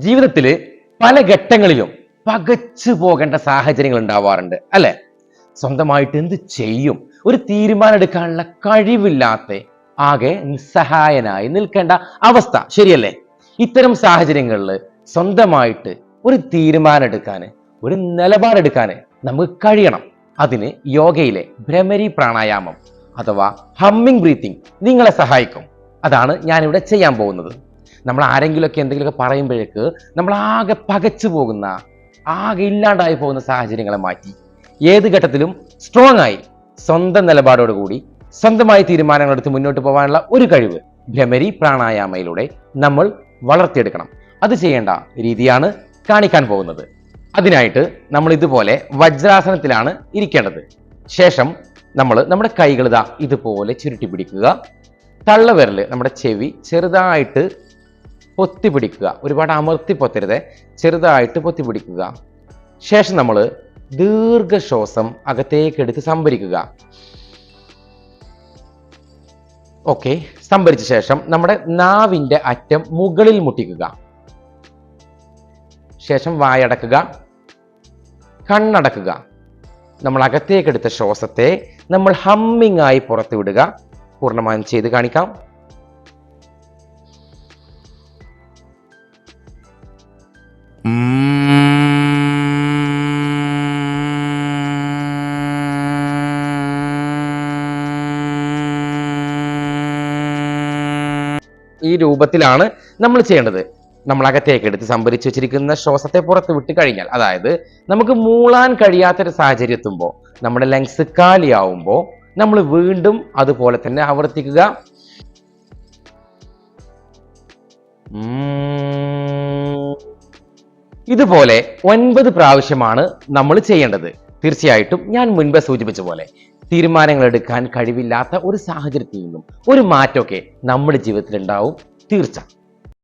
ജീവിതത്തിൽ പല ഘട്ടങ്ങളിലും പകച്ചു പോകേണ്ട സാഹചര്യങ്ങൾ ഉണ്ടാവാറുണ്ട് അല്ലെ? സ്വന്തമായിട്ട് എന്ത് ചെയ്യും, ഒരു തീരുമാനം എടുക്കാനുള്ള കഴിവില്ലാത്ത, ആകെ നിസ്സഹായനായി നിൽക്കേണ്ട അവസ്ഥ, ശരിയല്ലേ? ഇത്തരം സാഹചര്യങ്ങളിൽ സ്വന്തമായിട്ട് ഒരു തീരുമാനം എടുക്കാൻ, ഒരു നിലപാടെടുക്കാൻ നമുക്ക് കഴിയണം. അതിന് യോഗയിലെ ഭ്രമരി പ്രാണായാമം അഥവാ ഹമ്മിങ് ബ്രീത്തിങ് നിങ്ങളെ സഹായിക്കും. അതാണ് ഞാനിവിടെ ചെയ്യാൻ പോകുന്നത്. നമ്മൾ ആരെങ്കിലുമൊക്കെ എന്തെങ്കിലുമൊക്കെ പറയുമ്പോഴേക്ക് നമ്മൾ ആകെ പകച്ചു പോകുന്ന, ആകെ ഇല്ലാണ്ടായി പോകുന്ന സാഹചര്യങ്ങളെ മാറ്റി ഏത് ഘട്ടത്തിലും സ്ട്രോങ് ആയി സ്വന്തം നിലപാടോടുകൂടി സ്വന്തമായി തീരുമാനങ്ങൾ എടുത്ത് മുന്നോട്ട് പോകാനുള്ള ഒരു കഴിവ് ഭ്രമരി പ്രാണായാമയിലൂടെ നമ്മൾ വളർത്തിയെടുക്കണം. അത് ചെയ്യേണ്ട രീതിയാണ് കാണിക്കാൻ പോകുന്നത്. അതിനായിട്ട് നമ്മൾ ഇതുപോലെ വജ്രാസനത്തിലാണ് ഇരിക്കേണ്ടത്. ശേഷം നമ്മൾ നമ്മുടെ കൈകൾ ഇതുപോലെ ചുരുട്ടി പിടിക്കുക. തള്ളവിരൽ നമ്മുടെ ചെവി ചെറുതായിട്ട് പൊത്തി പിടിക്കുക. ഒരുപാട് അമർത്തി പൊത്തരുത്, ചെറുതായിട്ട് പൊത്തി പിടിക്കുക. ശേഷം നമ്മൾ ദീർഘശ്വാസം അകത്തേക്ക് എടുത്ത് സംഭരിക്കുക. ഓക്കെ, സംഭരിച്ച ശേഷം നമ്മുടെ നാവിന്റെ അറ്റം മുകളിൽ മുട്ടിക്കുക. ശേഷം വായടക്കുക, കണ്ണടക്കുക. നമ്മൾ അകത്തേക്കെടുത്ത ശ്വാസത്തെ നമ്മൾ ഹമ്മിങ് ആയി പുറത്തു വിടുക. പൂർണ്ണമായും ചെയ്ത് കാണിക്കാം. ഈ രൂപത്തിലാണ് നമ്മൾ ചെയ്യേണ്ടത്. നമ്മൾ അകത്തേക്ക് എടുത്ത് സംഭരിച്ചു വെച്ചിരിക്കുന്ന ശ്വാസത്തെ പുറത്ത് വിട്ട് കഴിഞ്ഞാൽ, അതായത് നമുക്ക് മൂളാൻ കഴിയാത്തൊരു സാഹചര്യം എത്തുമ്പോൾ, നമ്മുടെ ലങ്സ് കാലിയാവുമ്പോൾ നമ്മൾ വീണ്ടും അതുപോലെ തന്നെ ആവർത്തിക്കുക. ഇതുപോലെ 9 പ്രാവശ്യമാണ് നമ്മൾ ചെയ്യേണ്ടത്. തീർച്ചയായിട്ടും ഞാൻ മുൻപ് സൂചിപ്പിച്ച പോലെ തീരുമാനങ്ങൾ എടുക്കാൻ കഴിവില്ലാത്ത ഒരു സാഹചര്യത്തിൽ നിന്നും ഒരു മാറ്റമൊക്കെ നമ്മുടെ ജീവിതത്തിൽ ഉണ്ടാവും, തീർച്ച.